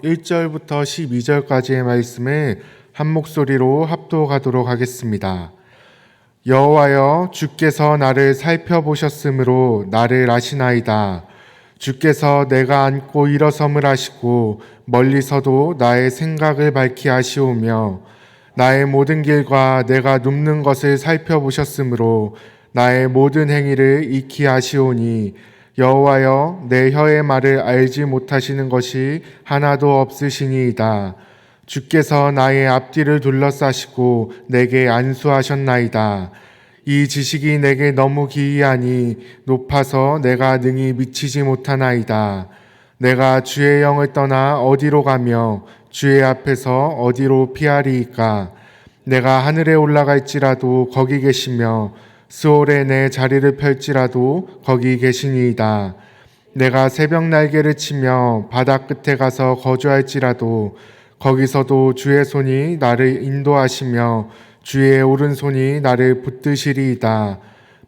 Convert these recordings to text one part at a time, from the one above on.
1절부터 12절까지의 말씀을 한 목소리로 합독하도록 하겠습니다. 여호와여, 주께서 나를 살펴보셨으므로 나를 아시나이다. 주께서 내가 앉고 일어섬을 아시고 멀리서도 나의 생각을 밝히 아시오며 나의 모든 길과 내가 눕는 것을 살펴보셨으므로 나의 모든 행위를 익히 아시오니 여호와여, 내 혀의 말을 알지 못하시는 것이 하나도 없으시니이다. 주께서 나의 앞뒤를 둘러싸시고 내게 안수하셨나이다. 이 지식이 내게 너무 기이하니 높아서 내가 능히 미치지 못하나이다. 내가 주의 영을 떠나 어디로 가며 주의 앞에서 어디로 피하리이까? 내가 하늘에 올라갈지라도 거기 계시며 스올에 내 자리를 펼지라도 거기 계시니이다. 내가 새벽 날개를 치며 바다 끝에 가서 거주할지라도 거기서도 주의 손이 나를 인도하시며 주의 오른손이 나를 붙드시리이다.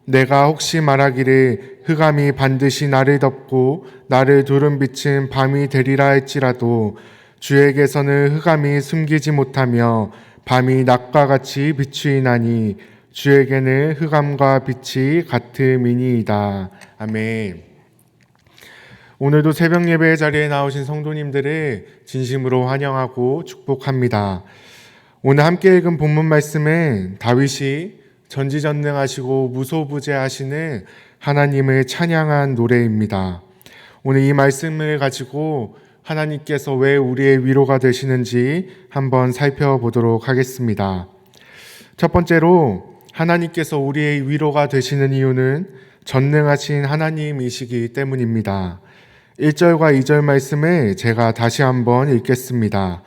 내가 혹시 말하기를 흑암이 반드시 나를 덮고 나를 두른 빛은 밤이 되리라 할지라도 주에게서는 흑암이 숨기지 못하며 밤이 낮과 같이 비추이나니 주에게는 흑암과 빛이 같음이니이다. 아멘. 오늘도 새벽 예배 자리에 나오신 성도님들을 진심으로 환영하고 축복합니다. 오늘 함께 읽은 본문 말씀은 다윗이 전지전능하시고 무소부재하시는 하나님을 찬양한 노래입니다. 오늘 이 말씀을 가지고 하나님께서 왜 우리의 위로가 되시는지 한번 살펴보도록 하겠습니다. 첫 번째로 하나님께서 우리의 위로가 되시는 이유는 전능하신 하나님이시기 때문입니다. 1절과 2절 말씀을 제가 다시 한번 읽겠습니다.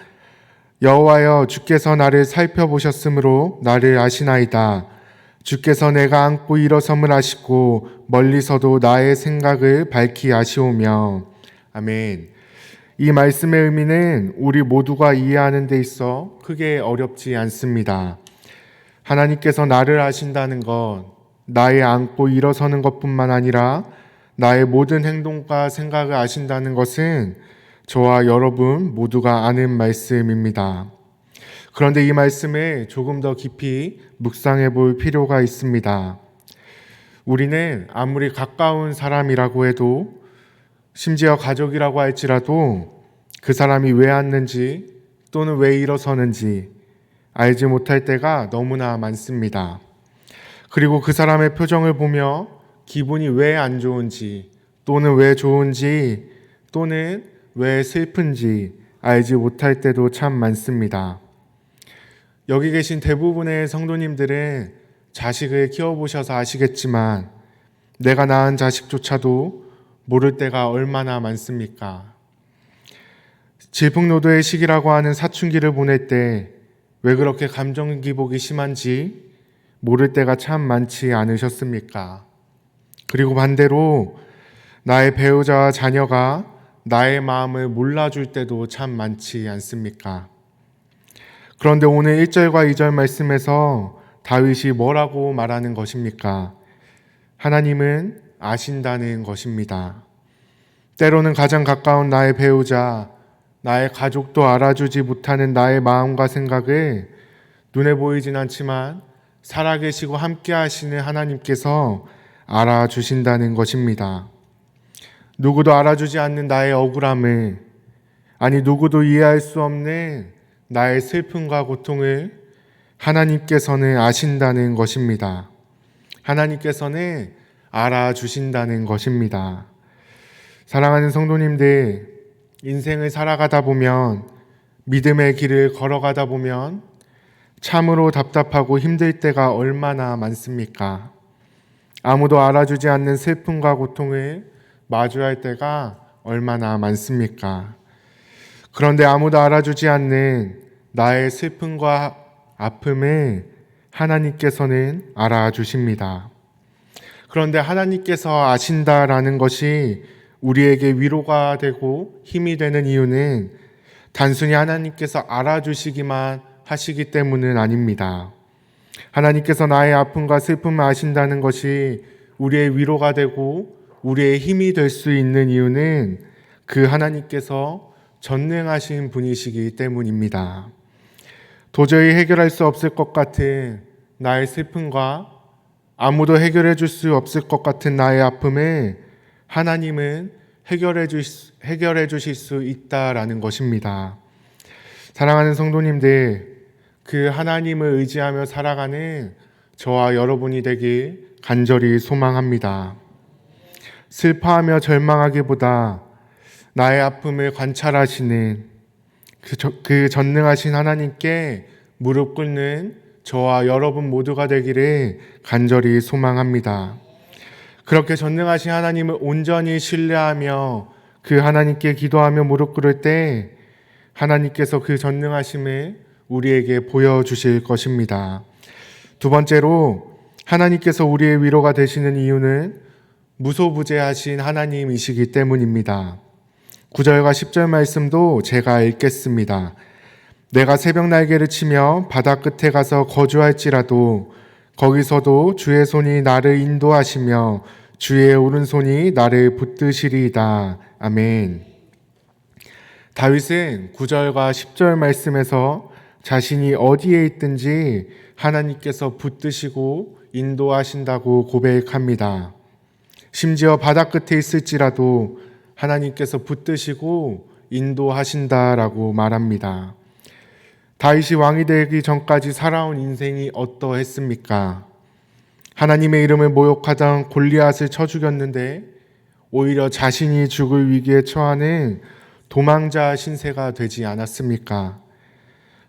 여호와여, 주께서 나를 살펴보셨으므로 나를 아시나이다. 주께서 내가 앉고 일어섬을 아시고 멀리서도 나의 생각을 밝히 아시오며. 아멘. 이 말씀의 의미는 우리 모두가 이해하는 데 있어 크게 어렵지 않습니다. 하나님께서 나를 아신다는 것, 나의 앉고 일어서는 것뿐만 아니라 나의 모든 행동과 생각을 아신다는 것은 저와 여러분 모두가 아는 말씀입니다. 그런데 이 말씀을 조금 더 깊이 묵상해 볼 필요가 있습니다. 우리는 아무리 가까운 사람이라고 해도, 심지어 가족이라고 할지라도 그 사람이 왜 앉는지 또는 왜 일어서는지 알지 못할 때가 너무나 많습니다. 그리고 그 사람의 표정을 보며 기분이 왜 안 좋은지 또는 왜 좋은지 또는 왜 슬픈지 알지 못할 때도 참 많습니다. 여기 계신 대부분의 성도님들은 자식을 키워보셔서 아시겠지만 내가 낳은 자식조차도 모를 때가 얼마나 많습니까? 질풍노도의 시기라고 하는 사춘기를 보낼 때 왜 그렇게 감정 기복이 심한지 모를 때가 참 많지 않으셨습니까? 그리고 반대로 나의 배우자와 자녀가 나의 마음을 몰라줄 때도 참 많지 않습니까? 그런데 오늘 1절과 2절 말씀에서 다윗이 뭐라고 말하는 것입니까? 하나님은 아신다는 것입니다. 때로는 가장 가까운 나의 배우자, 나의 가족도 알아주지 못하는 나의 마음과 생각을 눈에 보이진 않지만 살아계시고 함께 하시는 하나님께서 알아주신다는 것입니다. 누구도 알아주지 않는 나의 억울함을, 아니 누구도 이해할 수 없는 나의 슬픔과 고통을 하나님께서는 아신다는 것입니다. 하나님께서는 알아주신다는 것입니다. 사랑하는 성도님들, 인생을 살아가다 보면, 믿음의 길을 걸어가다 보면 참으로 답답하고 힘들 때가 얼마나 많습니까? 아무도 알아주지 않는 슬픔과 고통을 마주할 때가 얼마나 많습니까? 그런데 아무도 알아주지 않는 나의 슬픔과 아픔을 하나님께서는 알아주십니다. 그런데 하나님께서 아신다라는 것이 우리에게 위로가 되고 힘이 되는 이유는 단순히 하나님께서 알아주시기만 하시기 때문은 아닙니다. 하나님께서 나의 아픔과 슬픔을 아신다는 것이 우리의 위로가 되고 우리의 힘이 될 수 있는 이유는 그 하나님께서 전능하신 분이시기 때문입니다. 도저히 해결할 수 없을 것 같은 나의 슬픔과 아무도 해결해 줄 수 없을 것 같은 나의 아픔을 하나님은 해결해 주실 수 있다라는 것입니다. 사랑하는 성도님들, 그 하나님을 의지하며 살아가는 저와 여러분이 되길 간절히 소망합니다. 슬퍼하며 절망하기보다 나의 아픔을 관찰하시는 그 전능하신 하나님께 무릎 꿇는 저와 여러분 모두가 되기를 간절히 소망합니다. 그렇게 전능하신 하나님을 온전히 신뢰하며 그 하나님께 기도하며 무릎 꿇을 때 하나님께서 그 전능하심을 우리에게 보여주실 것입니다. 두 번째로 하나님께서 우리의 위로가 되시는 이유는 무소부재하신 하나님이시기 때문입니다. 9절과 10절 말씀도 제가 읽겠습니다. 내가 새벽 날개를 치며 바다 끝에 가서 거주할지라도 거기서도 주의 손이 나를 인도하시며 주의 오른손이 나를 붙드시리이다. 아멘. 다윗은 9절과 10절 말씀에서 자신이 어디에 있든지 하나님께서 붙드시고 인도하신다고 고백합니다. 심지어 바다 끝에 있을지라도 하나님께서 붙드시고 인도하신다라고 말합니다. 다윗이 왕이 되기 전까지 살아온 인생이 어떠했습니까? 하나님의 이름을 모욕하던 골리앗을 쳐 죽였는데 오히려 자신이 죽을 위기에 처하는 도망자 신세가 되지 않았습니까?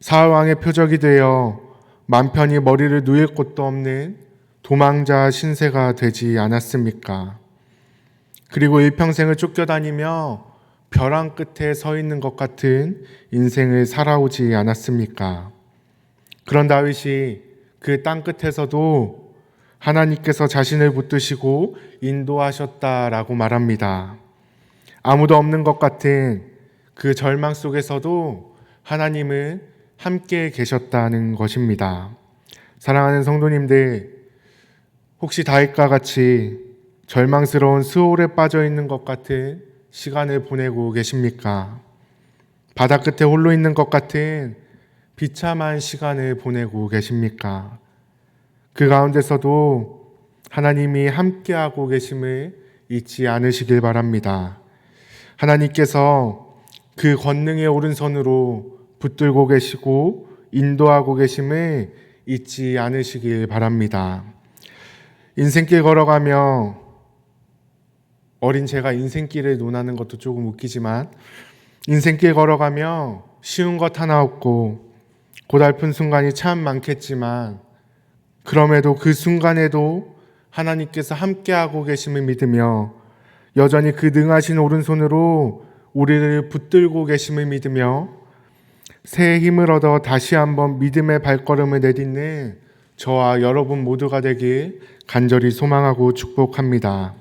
사울 왕의 표적이 되어 맘 편히 머리를 누일 곳도 없는 도망자 신세가 되지 않았습니까? 그리고 일평생을 쫓겨다니며 벼랑 끝에 서 있는 것 같은 인생을 살아오지 않았습니까? 그런 다윗이 그 땅 끝에서도 하나님께서 자신을 붙드시고 인도하셨다라고 말합니다. 아무도 없는 것 같은 그 절망 속에서도 하나님은 함께 계셨다는 것입니다. 사랑하는 성도님들, 혹시 다윗과 같이 절망스러운 수월에 빠져 있는 것 같은 시간을 보내고 계십니까? 바다 끝에 홀로 있는 것 같은 비참한 시간을 보내고 계십니까? 그 가운데서도 하나님이 함께하고 계심을 잊지 않으시길 바랍니다. 하나님께서 그 권능의 오른손으로 붙들고 계시고 인도하고 계심을 잊지 않으시길 바랍니다. 인생길 걸어가며 어린 제가 인생길을 논하는 것도 조금 웃기지만 인생길 걸어가며 쉬운 것 하나 없고 고달픈 순간이 참 많겠지만 그럼에도 그 순간에도 하나님께서 함께하고 계심을 믿으며 여전히 그 능하신 오른손으로 우리를 붙들고 계심을 믿으며 새 힘을 얻어 다시 한번 믿음의 발걸음을 내딛는 저와 여러분 모두가 되길 간절히 소망하고 축복합니다.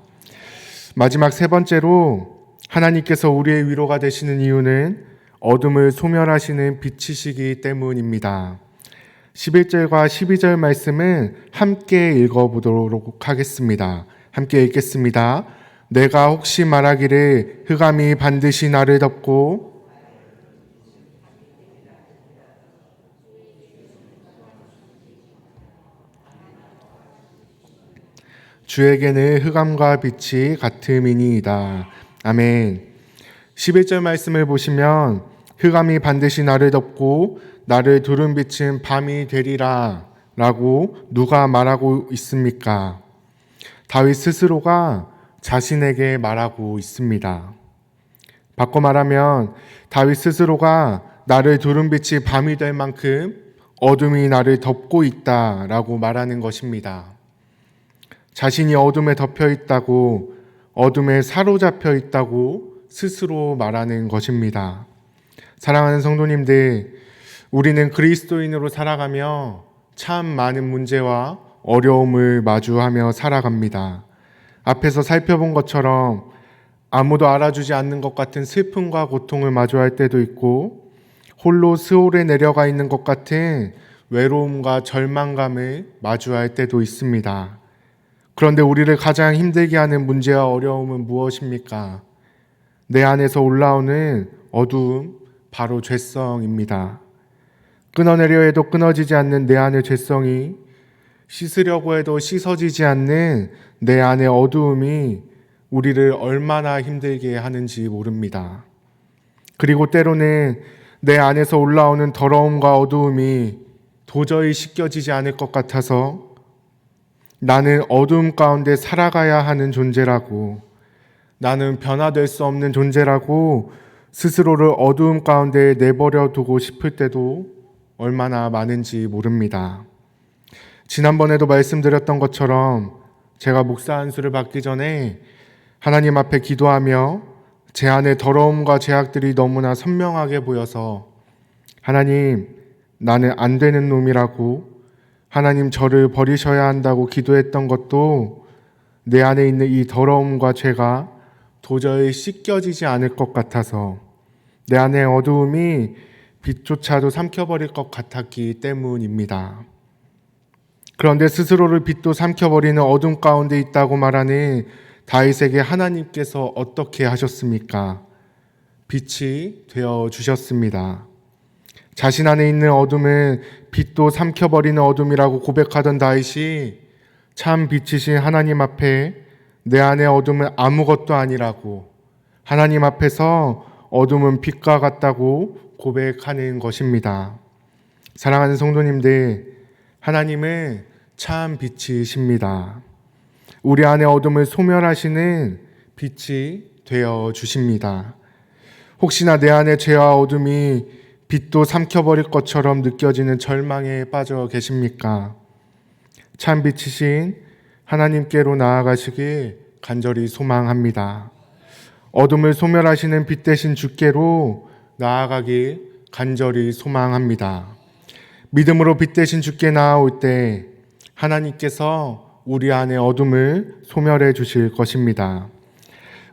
마지막 세 번째로 하나님께서 우리의 위로가 되시는 이유는 어둠을 소멸하시는 빛이시기 때문입니다. 11절과 12절 말씀은 함께 읽어보도록 하겠습니다. 함께 읽겠습니다. 내가 혹시 말하기를 흑암이 반드시 나를 덮고 주에게는 흑암과 빛이 같음이니이다. 아멘. 11절 말씀을 보시면 흑암이 반드시 나를 덮고 나를 두른 빛은 밤이 되리라 라고 누가 말하고 있습니까? 다윗 스스로가 자신에게 말하고 있습니다. 바꿔 말하면 다윗 스스로가 나를 두른 빛이 밤이 될 만큼 어둠이 나를 덮고 있다라고 말하는 것입니다. 자신이 어둠에 덮여 있다고, 어둠에 사로잡혀 있다고 스스로 말하는 것입니다. 사랑하는 성도님들, 우리는 그리스도인으로 살아가며 참 많은 문제와 어려움을 마주하며 살아갑니다. 앞에서 살펴본 것처럼 아무도 알아주지 않는 것 같은 슬픔과 고통을 마주할 때도 있고 홀로 스올에 내려가 있는 것 같은 외로움과 절망감을 마주할 때도 있습니다. 그런데 우리를 가장 힘들게 하는 문제와 어려움은 무엇입니까? 내 안에서 올라오는 어두움, 바로 죄성입니다. 끊어내려 해도 끊어지지 않는 내 안의 죄성이, 씻으려고 해도 씻어지지 않는 내 안의 어두움이 우리를 얼마나 힘들게 하는지 모릅니다. 그리고 때로는 내 안에서 올라오는 더러움과 어두움이 도저히 씻겨지지 않을 것 같아서 나는 어두움 가운데 살아가야 하는 존재라고, 나는 변화될 수 없는 존재라고 스스로를 어두움 가운데 내버려 두고 싶을 때도 얼마나 많은지 모릅니다. 지난번에도 말씀드렸던 것처럼 제가 목사 안수를 받기 전에 하나님 앞에 기도하며 제 안의 더러움과 죄악들이 너무나 선명하게 보여서 하나님, 나는 안 되는 놈이라고, 하나님 저를 버리셔야 한다고 기도했던 것도 내 안에 있는 이 더러움과 죄가 도저히 씻겨지지 않을 것 같아서, 내 안의 어두움이 빛조차도 삼켜버릴 것 같았기 때문입니다. 그런데 스스로를 빛도 삼켜버리는 어둠 가운데 있다고 말하는 다윗에게 하나님께서 어떻게 하셨습니까? 빛이 되어 주셨습니다. 자신 안에 있는 어둠은 빛도 삼켜버리는 어둠이라고 고백하던 다윗이 참 빛이신 하나님 앞에 내 안의 어둠은 아무것도 아니라고, 하나님 앞에서 어둠은 빛과 같다고 고백하는 것입니다. 사랑하는 성도님들, 하나님은 참 빛이십니다. 우리 안의 어둠을 소멸하시는 빛이 되어 주십니다. 혹시나 내 안의 죄와 어둠이 빛도 삼켜버릴 것처럼 느껴지는 절망에 빠져 계십니까? 참 빛이신 하나님께로 나아가시길 간절히 소망합니다. 어둠을 소멸하시는 빛 대신 주께로 나아가길 간절히 소망합니다. 믿음으로 빛 대신 주께 나아올 때 하나님께서 우리 안의 어둠을 소멸해 주실 것입니다.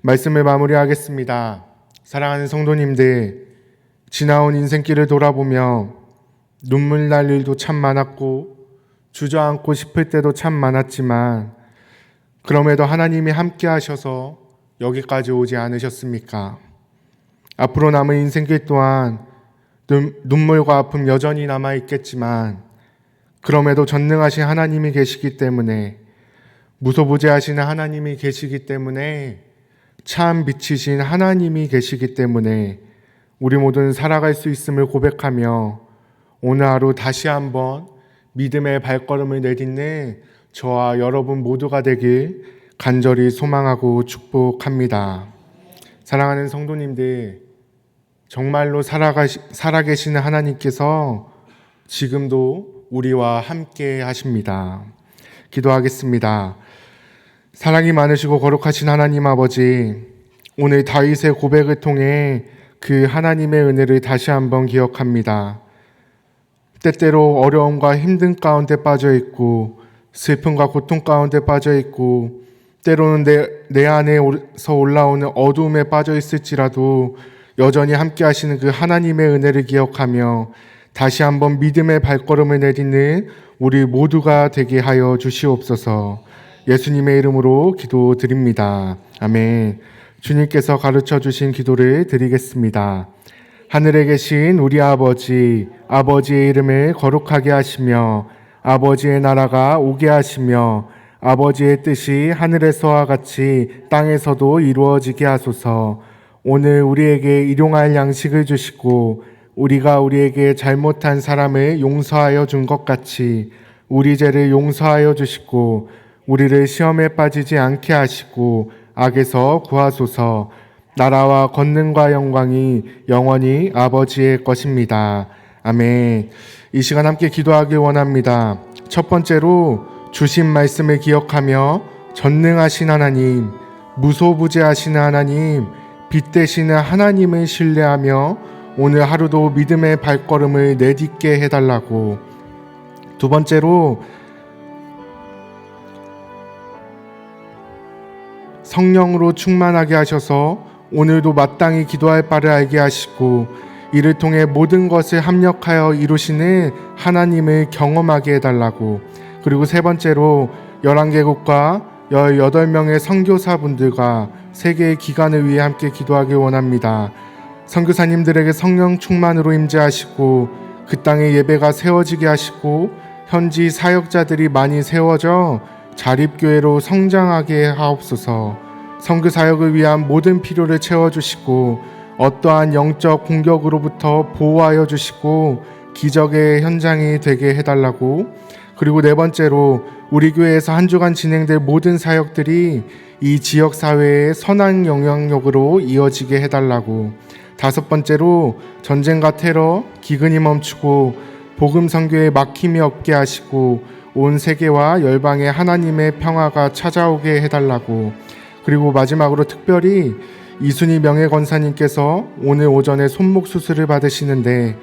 말씀을 마무리하겠습니다. 사랑하는 성도님들, 지나온 인생길을 돌아보며 눈물 날 일도 참 많았고 주저앉고 싶을 때도 참 많았지만 그럼에도 하나님이 함께 하셔서 여기까지 오지 않으셨습니까? 앞으로 남은 인생길 또한 눈물과 아픔 여전히 남아있겠지만 그럼에도 전능하신 하나님이 계시기 때문에, 무소부재하시는 하나님이 계시기 때문에, 참 빛이신 하나님이 계시기 때문에 우리 모두는 살아갈 수 있음을 고백하며 오늘 하루 다시 한번 믿음의 발걸음을 내딛는 저와 여러분 모두가 되길 간절히 소망하고 축복합니다. 사랑하는 성도님들, 정말로 살아계시는 하나님께서 지금도 우리와 함께 하십니다. 기도하겠습니다. 사랑이 많으시고 거룩하신 하나님 아버지, 오늘 다윗의 고백을 통해 그 하나님의 은혜를 다시 한번 기억합니다. 때때로 어려움과 힘든 가운데 빠져 있고 슬픔과 고통 가운데 빠져 있고 때로는 내 안에서 올라오는 어두움에 빠져 있을지라도 여전히 함께 하시는 그 하나님의 은혜를 기억하며 다시 한번 믿음의 발걸음을 내딛는 우리 모두가 되게 하여 주시옵소서. 예수님의 이름으로 기도드립니다. 아멘. 주님께서 가르쳐 주신 기도를 드리겠습니다. 하늘에 계신 우리 아버지, 아버지의 이름을 거룩하게 하시며 아버지의 나라가 오게 하시며 아버지의 뜻이 하늘에서와 같이 땅에서도 이루어지게 하소서. 오늘 우리에게 일용할 양식을 주시고 우리가 우리에게 잘못한 사람을 용서하여 준 것 같이 우리 죄를 용서하여 주시고 우리를 시험에 빠지지 않게 하시고 악에서 구하소서. 나라와 권능과 영광이 영원히 아버지의 것입니다. 아멘. 이 시간 함께 기도하길 원합니다. 첫 번째로 주신 말씀을 기억하며 전능하신 하나님, 무소부재하시는 하나님, 빛 되시는 하나님을 신뢰하며 오늘 하루도 믿음의 발걸음을 내딛게 해달라고. 두 번째로 성령으로 충만하게 하셔서 오늘도 마땅히 기도할 바를 알게 하시고 이를 통해 모든 것을 합력하여 이루시는 하나님을 경험하게 해달라고. 그리고 세 번째로 11개국과 18명의 선교사분들과 세계의 기간을 위해 함께 기도하길 원합니다. 선교사님들에게 성령 충만으로 임재하시고 그 땅에 예배가 세워지게 하시고 현지 사역자들이 많이 세워져 자립교회로 성장하게 하옵소서. 선교 사역을 위한 모든 필요를 채워주시고 어떠한 영적 공격으로부터 보호하여 주시고 기적의 현장이 되게 해달라고. 그리고 네 번째로 우리 교회에서 한 주간 진행될 모든 사역들이 이 지역 사회의 선한 영향력으로 이어지게 해달라고. 다섯 번째로 전쟁과 테러, 기근이 멈추고 복음 선교에 막힘이 없게 하시고 온 세계와 열방에 하나님의 평화가 찾아오게 해달라고. 그리고 마지막으로 특별히 이순희 명예권사님께서 오늘 오전에 손목 수술을 받으시는데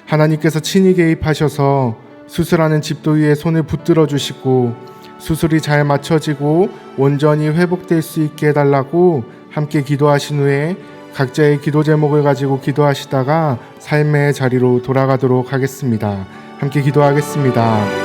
하나님께서 친히 개입하셔서 수술하는 집도위에 손을 붙들어 주시고 수술이 잘 맞춰지고 온전히 회복될 수 있게 해달라고 함께 기도하신 후에 각자의 기도 제목을 가지고 기도하시다가 삶의 자리로 돌아가도록 하겠습니다. 함께 기도하겠습니다.